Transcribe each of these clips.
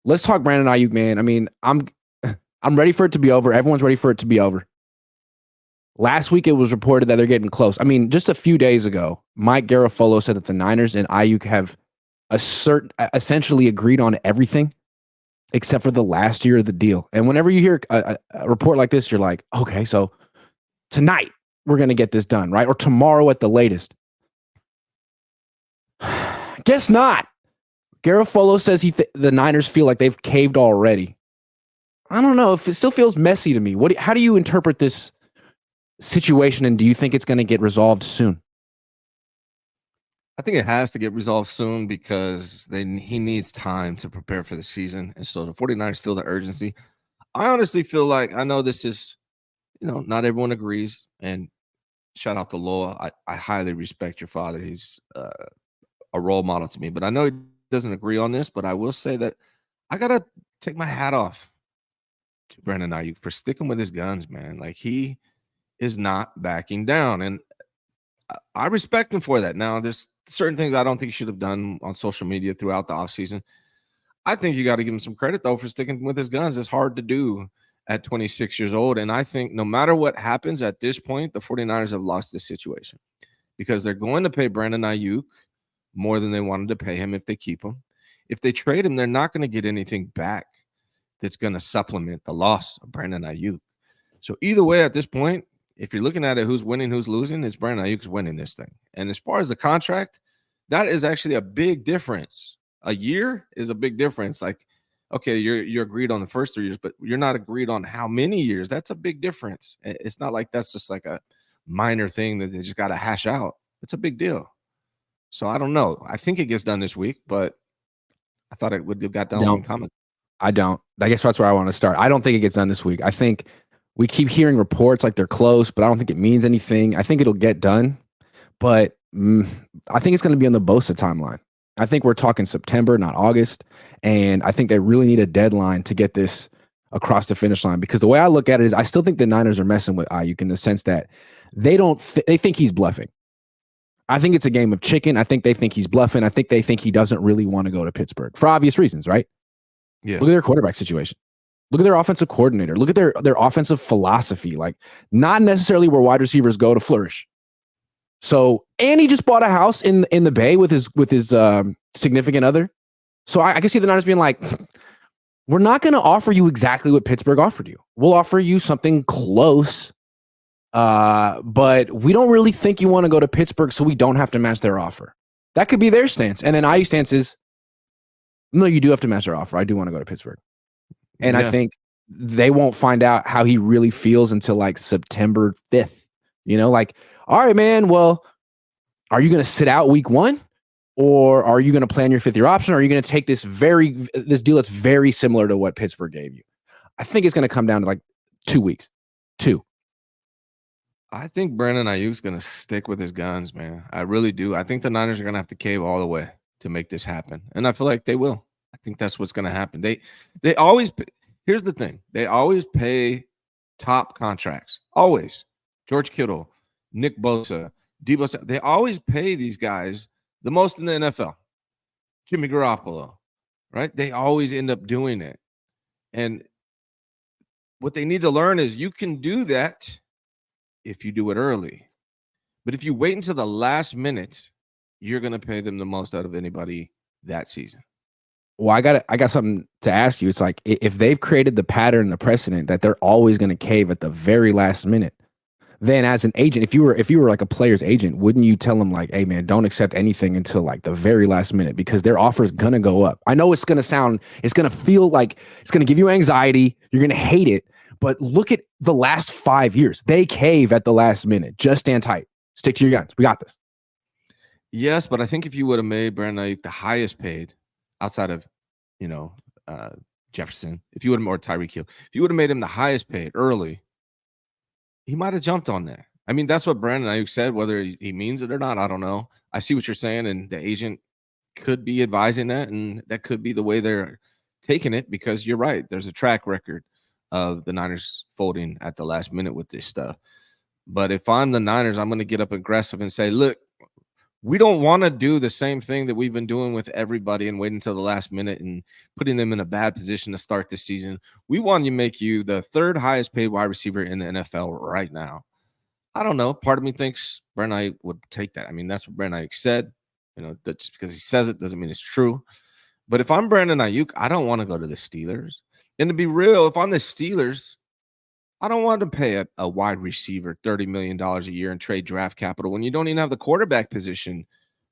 let's talk Brandon Aiyuk, man. I mean, I'm ready for it to be over. Everyone's ready for it to be over. Last week, it was reported that they're getting close. I mean, just a few days ago, Mike Garafolo said that the Niners and Aiyuk have essentially agreed on everything except for the last year of the deal. And whenever you hear a report like this, you're like, okay, so tonight we're going to get this done, right? Or tomorrow at the latest. Guess not. Garafolo says the Niners feel like they've caved already. I don't know. If it still feels messy to me. How do you interpret this situation, and do you think it's going to get resolved soon? I think it has to get resolved soon because he needs time to prepare for the season. And so the 49ers feel the urgency. I honestly feel like, I know this is, not everyone agrees. And shout out to Loa. I highly respect your father. He's a role model to me. But I know he doesn't agree on this. But I will say that I got to take my hat off to Brandon Aiyuk for sticking with his guns, man. Like, he is not backing down. And I respect him for that. Now, there's certain things I don't think he should have done on social media throughout the offseason. I think you got to give him some credit, though, for sticking with his guns. It's hard to do at 26 years old. And I think no matter what happens at this point, the 49ers have lost this situation because they're going to pay Brandon Aiyuk more than they wanted to pay him if they keep him. If they trade him, they're not going to get anything back that's going to supplement the loss of Brandon Aiyuk. So either way, at this point, if you're looking at it, who's winning, who's losing, it's Brandon Aiyuk's winning this thing. And as far as the contract, that is actually a big difference. A year is a big difference. Like, okay, you're agreed on the first 3 years, but you're not agreed on how many years. That's a big difference. It's not like that's just like a minor thing that they just got to hash out. It's a big deal. So I don't know. I think it gets done this week, but I thought it would have got done a long time ago. I don't. I guess that's where I want to start. I don't think it gets done this week. I think we keep hearing reports like they're close, but I don't think it means anything. I think it'll get done, but I think it's going to be on the Bosa timeline. I think we're talking September, not August, and I think they really need a deadline to get this across the finish line because the way I look at it is I still think the Niners are messing with Aiyuk in the sense that they think he's bluffing. I think it's a game of chicken. I think they think he's bluffing. I think they think he doesn't really want to go to Pittsburgh for obvious reasons, right? Yeah. Look at their quarterback situation. Look at their offensive coordinator. Look at their offensive philosophy. Like, not necessarily where wide receivers go to flourish. So, and he just bought a house in the Bay with his significant other. So I can see the Niners being like, we're not going to offer you exactly what Pittsburgh offered you. We'll offer you something close, but we don't really think you want to go to Pittsburgh, so we don't have to match their offer. That could be their stance. And then Aiyuk's stance is, no, you do have to match their offer. I do want to go to Pittsburgh. And I think they won't find out how he really feels until like September 5th. Like, all right, man, well, are you going to sit out week 1? Or are you going to plan your 5th-year option? Or are you going to take this deal that's very similar to what Pittsburgh gave you? I think it's going to come down to like 2 weeks. 2. I think Brandon Aiyuk's going to stick with his guns, man. I really do. I think the Niners are going to have to cave all the way to make this happen. And I feel like they will. I think that's what's going to happen. They always here's the thing. They always pay top contracts. Always. George Kittle, Nick Bosa, Debo. They always pay these guys the most in the NFL. Jimmy Garoppolo, right? They always end up doing it. And what they need to learn is you can do that if you do it early. But if you wait until the last minute, you're going to pay them the most out of anybody that season. Well, I got something to ask you. It's like, if they've created the pattern, the precedent that they're always going to cave at the very last minute, then as an agent, if you were like a player's agent, wouldn't you tell them like, hey man, don't accept anything until like the very last minute because their offer is going to go up. I know it's going to feel like it's going to give you anxiety. You're going to hate it. But look at the last 5 years. They cave at the last minute. Just stand tight. Stick to your guns. We got this. Yes, but I think if you would have made Brandon Aiyuk the highest paid outside of, Jefferson, if you would have, or Tyreek Hill, if you would have made him the highest paid early, he might have jumped on that. I mean, that's what Brandon Aiyuk said. Whether he means it or not, I don't know. I see what you're saying, and the agent could be advising that, and that could be the way they're taking it because you're right. There's a track record of the Niners folding at the last minute with this stuff. But if I'm the Niners, I'm going to get up aggressive and say, look, We don't want to do the same thing that we've been doing with everybody and wait until the last minute and putting them in a bad position to start the season. We want to make you the third highest paid wide receiver in the NFL right now. I don't know. Part of me thinks Brandon Aiyuk would take that. I mean, that's what Brandon Aiyuk said. That just because he says it doesn't mean it's true. But if I'm Brandon Aiyuk, I don't want to go to the Steelers. And to be real, if I'm the Steelers, I don't want to pay a wide receiver $30 million a year and trade draft capital when you don't even have the quarterback position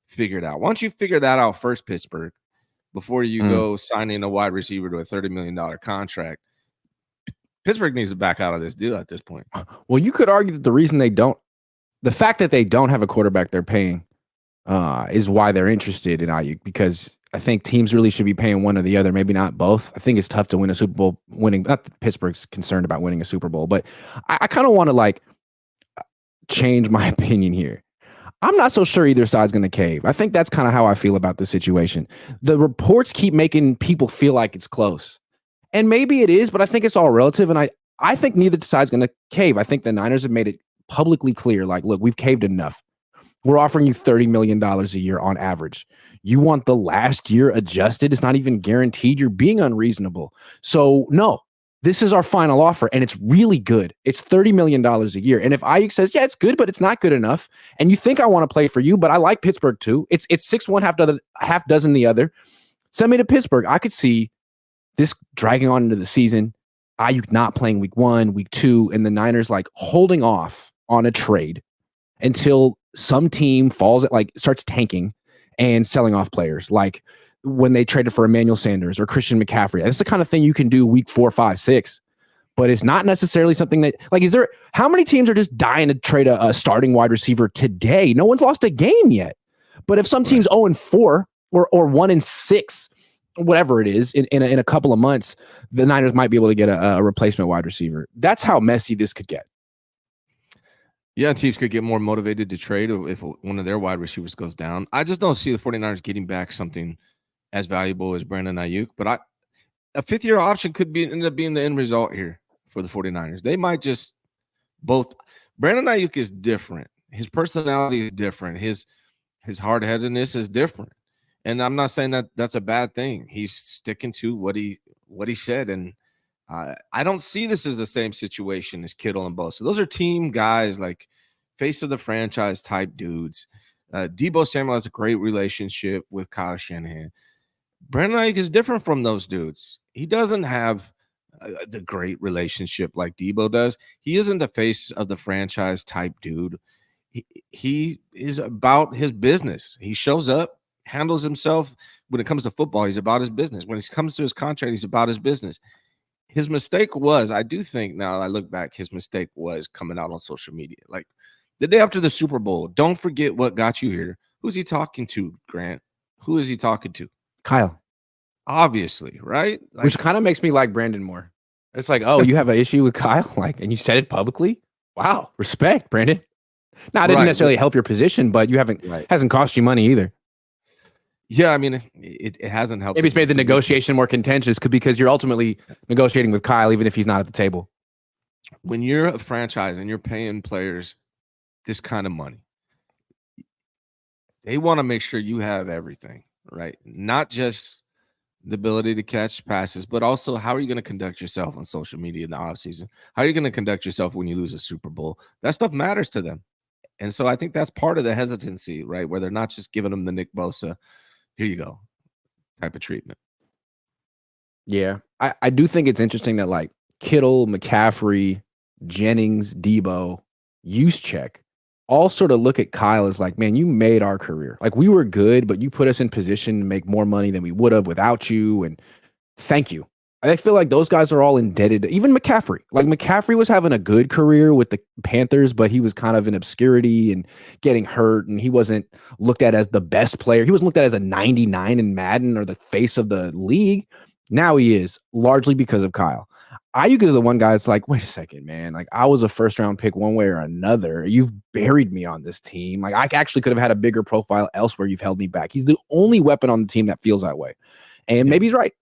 figured out. Why don't you figure that out first, Pittsburgh, before you go signing a wide receiver to a $30 million contract? Pittsburgh needs to back out of this deal at this point. Well, you could argue that the fact that they don't have a quarterback they're paying is why they're interested in Aiyuk, because I think teams really should be paying one or the other, maybe not both. I think it's tough to win a Super Bowl not that Pittsburgh's concerned about winning a Super Bowl, but I kind of want to change my opinion here. I'm not so sure either side's going to cave. I think that's kind of how I feel about the situation. The reports keep making people feel like it's close. And maybe it is, but I think it's all relative. And I think neither side's going to cave. I think the Niners have made it publicly clear, look, we've caved enough. We're offering you $30 million a year on average. You want the last year adjusted? It's not even guaranteed. You're being unreasonable. So no, this is our final offer, and it's really good. It's $30 million a year. And if Aiyuk says, yeah, it's good, but it's not good enough, and you think I want to play for you, but I like Pittsburgh too. It's 6-1, half dozen the other. Send me to Pittsburgh. I could see this dragging on into the season. Aiyuk not playing week 1, week 2, and the Niners holding off on a trade until some team starts tanking and selling off players, like when they traded for Emmanuel Sanders or Christian McCaffrey. That's the kind of thing you can do week 4, 5, 6. But it's not necessarily something that how many teams are just dying to trade a starting wide receiver today? No one's lost a game yet. But if some teams 0-4 or 1-6, whatever it is, in a couple of months, the Niners might be able to get a replacement wide receiver. That's how messy this could get. Yeah, teams could get more motivated to trade if one of their wide receivers goes down. I just don't see the 49ers getting back something as valuable as Brandon Aiyuk. But a fifth-year option could end up being the end result here for the 49ers. They might just both – Brandon Aiyuk is different. His personality is different. His hard-headedness is different. And I'm not saying that that's a bad thing. He's sticking to what he said, and I don't see this as the same situation as Kittle and Bosa. Those are team guys, like face of the franchise type dudes. Deebo Samuel has a great relationship with Kyle Shanahan. Brandon Aiyuk is different from those dudes. He doesn't have the great relationship like Deebo does. He isn't the face of the franchise type dude. He is about his business. He shows up, handles himself. When it comes to football, he's about his business. When it comes to his contract, he's about his business. His mistake was, I do think now I look back, his mistake was coming out on social media. Like the day after the Super Bowl, don't forget what got you here. Who's he talking to, Grant? Who is he talking to? Kyle. Obviously, right? Which kind of makes me like Brandon more. It's oh, you have an issue with Kyle? And you said it publicly? Wow. Respect, Brandon. Now, it didn't necessarily help your position, but you hasn't cost you money either. Yeah, I mean, it hasn't helped. Maybe it's made the negotiation more contentious because you're ultimately negotiating with Kyle, even if he's not at the table. When you're a franchise and you're paying players this kind of money, they want to make sure you have everything, right? Not just the ability to catch passes, but also how are you going to conduct yourself on social media in the offseason? How are you going to conduct yourself when you lose a Super Bowl? That stuff matters to them. And so I think that's part of the hesitancy, right? Where they're not just giving them the Nick Bosa, here you go, type of treatment. Yeah. I do think it's interesting that Kittle, McCaffrey, Jennings, Deebo, Juszczyk all sort of look at Kyle as man, you made our career. We were good, but you put us in position to make more money than we would have without you. And thank you. I feel like those guys are all indebted. Even McCaffrey. McCaffrey was having a good career with the Panthers, but he was kind of in obscurity and getting hurt, and he wasn't looked at as the best player. He wasn't looked at as a 99 in Madden or the face of the league. Now he is, largely because of Kyle. Aiyuk is the one guy that's wait a second, man. I was a first-round pick one way or another. You've buried me on this team. I actually could have had a bigger profile elsewhere. You've held me back. He's the only weapon on the team that feels that way. And maybe he's right.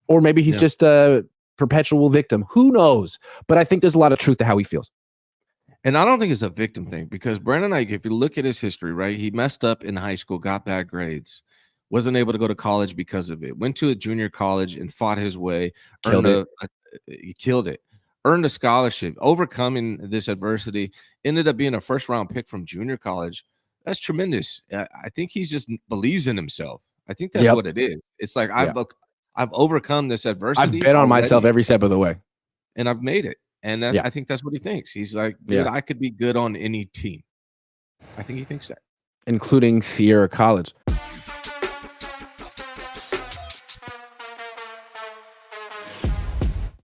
Or maybe he's just a perpetual victim. Who knows? But I think there's a lot of truth to how he feels. And I don't think it's a victim thing because Brandon Aiyuk, if you look at his history, right, he messed up in high school, got bad grades, wasn't able to go to college because of it, went to a junior college and fought his way, Killed it. he killed it, earned a scholarship, overcoming this adversity, ended up being a first round pick from junior college. That's tremendous. I think he just believes in himself. I think that's Yep. what it is. It's like Yeah. I've overcome this I've adversity bet on myself already, every step of the way. and I've made it. And Yeah. I think that's what he thinks. He's like, dude, Yeah. I could be good on any team. I think he thinks that. Including Sierra College.